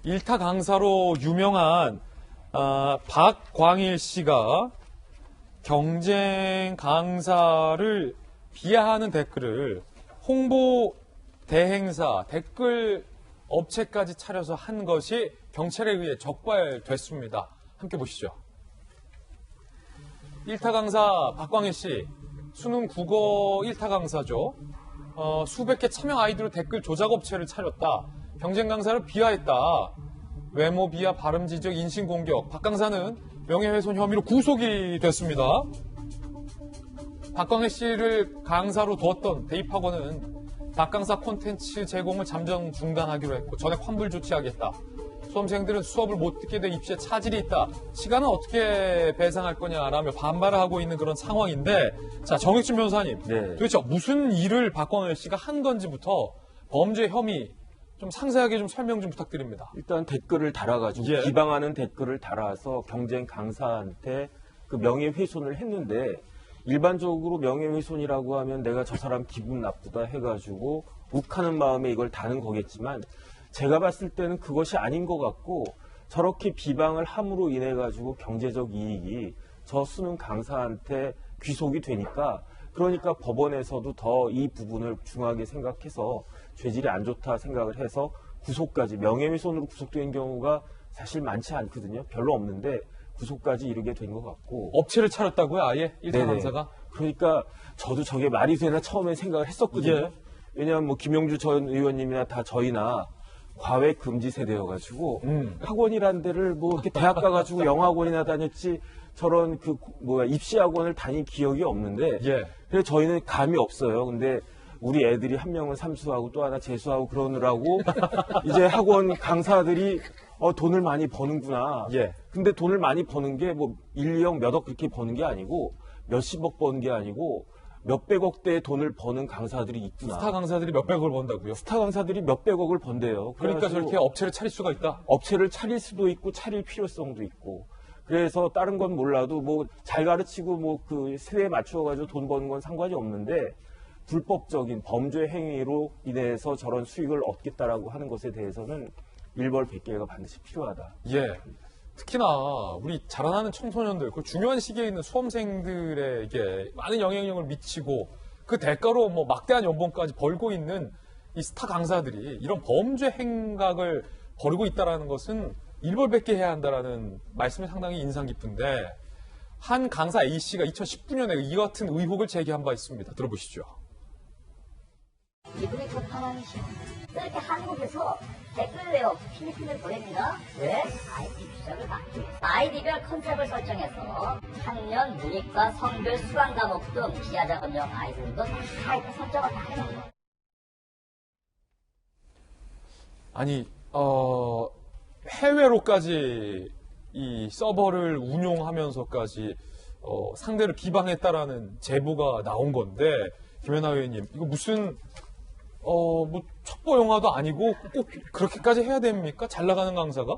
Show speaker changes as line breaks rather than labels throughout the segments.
일타 강사로 유명한 박광일 씨가 경쟁 강사를 비하하는 댓글을 홍보 대행사 댓글 업체까지 차려서 한 것이 경찰에 의해 적발됐습니다. 함께 보시죠. 일타 강사 박광일 씨, 수능 국어 일타 강사죠. 수백 개 차명 아이디로 댓글 조작 업체를 차렸다. 경쟁 강사를 비하했다. 외모 비하, 발음 지적, 인신 공격. 박 강사는 명예훼손 혐의로 구속이 됐습니다. 박광일 씨를 강사로 두었던 대입학원은 박 강사 콘텐츠 제공을 잠정 중단하기로 했고 전액 환불 조치하겠다. 수험생들은 수업을 못 듣게 돼 입시에 차질이 있다. 시간은 어떻게 배상할 거냐라며 반발을 하고 있는 그런 상황인데, 자, 정익준 변호사님,
네.
도대체 무슨 일을 박광일 씨가 한 건지부터 범죄 혐의 좀 상세하게 좀 설명 좀 부탁드립니다.
일단 댓글을 달아가지고
예.
비방하는 댓글을 달아서 경쟁 강사한테 그 명예훼손을 했는데, 일반적으로 명예훼손이라고 하면 내가 저 사람 기분 나쁘다 해가지고 욱하는 마음에 이걸 다는 거겠지만, 제가 봤을 때는 그것이 아닌 것 같고, 저렇게 비방을 함으로 인해 가지고 경제적 이익이 저 수능 강사한테 귀속이 되니까, 그러니까 법원에서도 더 이 부분을 중하게 생각해서 죄질이 안 좋다 생각을 해서 구속까지, 명예훼손으로 구속된 경우가 사실 많지 않거든요. 별로 없는데 구속까지 이르게 된 것 같고.
업체를 차렸다고요, 아예? 일타
네네.
강사가?
그러니까 저도 저게 말이 되나 처음에 생각을 했었거든요.
예.
왜냐하면 뭐 김용주 전 의원님이나 다 저희나 과외 금지 세대여가지고 학원이란 데를 뭐 이렇게 대학 가가지고 영어학원이나 다녔지 저런 그 뭐야 입시학원을 다닌 기억이 없는데,
예.
그래서 저희는 감이 없어요. 근데 우리 애들이 한 명은 삼수하고 또 하나 재수하고 그러느라고 이제 학원 강사들이 돈을 많이 버는구나.
예.
근데 돈을 많이 버는 게 뭐 1, 2억 몇 억 그렇게 버는 게 아니고 몇십억 버는 게 아니고 몇백억대의 돈을 버는 강사들이 있구나.
스타 강사들이 몇백억을 번다고요?
스타 강사들이 몇백억을 번대요.
그러니까
그래가지고
저렇게 업체를 차릴 수가 있다?
업체를 차릴 수도 있고 차릴 필요성도 있고. 그래서 다른 건 몰라도 뭐 잘 가르치고 뭐 그 세대에 맞추어가지고 돈 버는 건 상관이 없는데, 불법적인 범죄 행위로 인해서 저런 수익을 얻겠다라고 하는 것에 대해서는 일벌백계가 반드시 필요하다.
예. 특히나 우리 자라나는 청소년들, 그 중요한 시기에 있는 수험생들에게 많은 영향력을 미치고 그 대가로 뭐 막대한 연봉까지 벌고 있는 이 스타 강사들이 이런 범죄 행각을 벌이고 있다는 것은 일벌백계해야 한다라는 말씀이 상당히 인상 깊은데, 한 강사 A씨가 2019년에 이 같은 의혹을 제기한 바 있습니다. 들어보시죠.
이분이 그 파랑이시오. 이렇게 한국에서 댓글을 내어 필리핀을 보냅니다. 왜? 아이디 규정을 막기 위해서. 아이디별 컨셉을 설정해서 학년, 문이과, 성별, 수강 과목 등 비하자금형 아이들도 사이트 설정을 다 해놓은 거예요.
아니, 해외로까지 이 서버를 운용하면서까지 상대를 비방했다라는 제보가 나온 건데, 김연아 의원님, 이거 무슨 뭐 첩보 영화도 아니고 꼭 그렇게까지 해야 됩니까? 잘 나가는 강사가?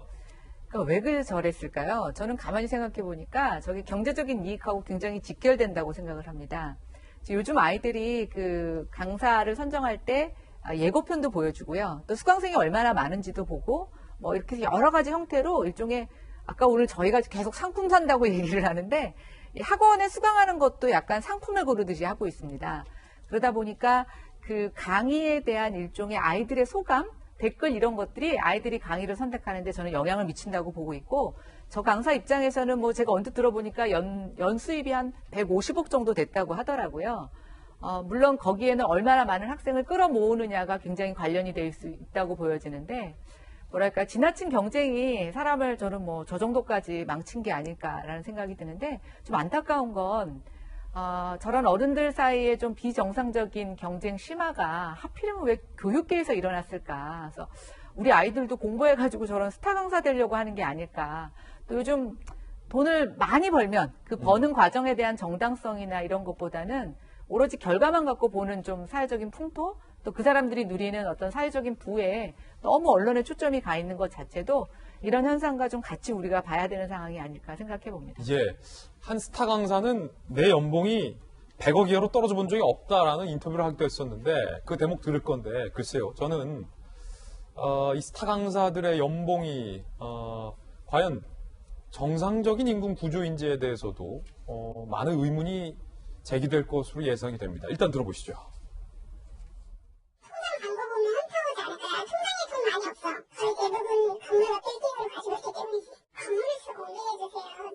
그러니까 왜 저랬을까요? 저는 가만히 생각해 보니까 저게 경제적인 이익하고 굉장히 직결된다고 생각을 합니다. 요즘 아이들이 그 강사를 선정할 때 예고편도 보여주고요. 또 수강생이 얼마나 많은지도 보고 뭐 이렇게 여러 가지 형태로 일종의, 아까 오늘 저희가 계속 상품 산다고 얘기를 하는데, 이 학원에 수강하는 것도 약간 상품을 고르듯이 하고 있습니다. 그러다 보니까 그 강의에 대한 일종의 아이들의 소감, 댓글 이런 것들이 아이들이 강의를 선택하는데 저는 영향을 미친다고 보고 있고, 저 강사 입장에서는 뭐 제가 언뜻 들어보니까 연 수입이 한 150억 정도 됐다고 하더라고요. 물론 거기에는 얼마나 많은 학생을 끌어모으느냐가 굉장히 관련이 될 수 있다고 보여지는데, 뭐랄까 지나친 경쟁이 사람을 저는 뭐 저 정도까지 망친 게 아닐까라는 생각이 드는데, 좀 안타까운 건 저런 어른들 사이에 좀 비정상적인 경쟁 심화가 하필이면 왜 교육계에서 일어났을까. 그래서 우리 아이들도 공부해가지고 저런 스타 강사 되려고 하는 게 아닐까. 또 요즘 돈을 많이 벌면 그 버는 과정에 대한 정당성이나 이런 것보다는 오로지 결과만 갖고 보는 좀 사회적인 풍토, 또 그 사람들이 누리는 어떤 사회적인 부에 너무 언론의 초점이 가 있는 것 자체도 이런 현상과 좀 같이 우리가 봐야 되는 상황이 아닐까 생각해 봅니다.
예. 한 스타 강사는 내 연봉이 100억 이하로 떨어져 본 적이 없다라는 인터뷰를 하기도 했었는데, 그 대목 들을 건데, 글쎄요. 저는 이 스타 강사들의 연봉이 과연 정상적인 임금 구조인지에 대해서도 많은 의문이 제기될 것으로 예상이 됩니다. 일단 들어보시죠.
통장 잔고 보면 한타오지 않을까요? 통장에 돈 많이 없어. 거의 대부분 건물과 빌딩을 가지고 있기 때문이지. 건물을 쓰고 운행해주세요.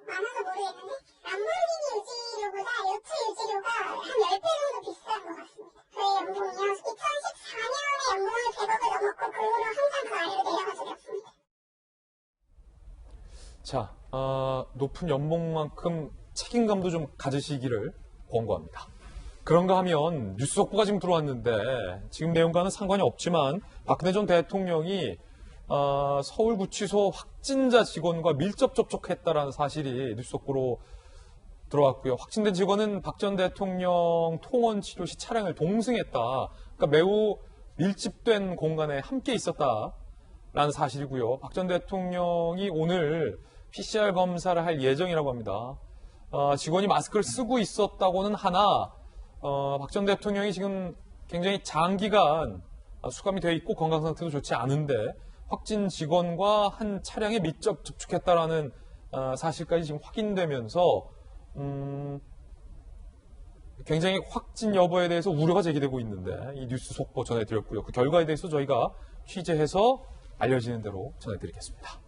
많아서 모르겠는데 람보르기니 유지료보다 요트 유지료가 한 10배 정도 비싼 것 같습니다. 저희 연봉이요. 2014년에 연봉을 100억을 넘었고 그 후로 항상 그 아래로 내려간 적이 없습니다.
자, 높은 연봉만큼 책임감도 좀 가지시기를 권고합니다. 그런가 하면 뉴스 속보가 지금 들어왔는데 지금 내용과는 상관이 없지만 박근혜 전 대통령이 서울구치소 확진자 직원과 밀접 접촉했다라는 사실이 뉴스 속보로 들어왔고요. 확진된 직원은 박 전 대통령 통원 치료 시 차량을 동승했다. 그러니까 매우 밀집된 공간에 함께 있었다라는 사실이고요. 박 전 대통령이 오늘 PCR 검사를 할 예정이라고 합니다. 직원이 마스크를 쓰고 있었다고는 하나 박 전 대통령이 지금 굉장히 장기간 수감이 되어 있고 건강 상태도 좋지 않은데 확진 직원과 한 차량에 밀접 접촉했다라는 사실까지 지금 확인되면서 굉장히 확진 여부에 대해서 우려가 제기되고 있는데 이 뉴스 속보 전해드렸고요. 그 결과에 대해서 저희가 취재해서 알려지는 대로 전해드리겠습니다.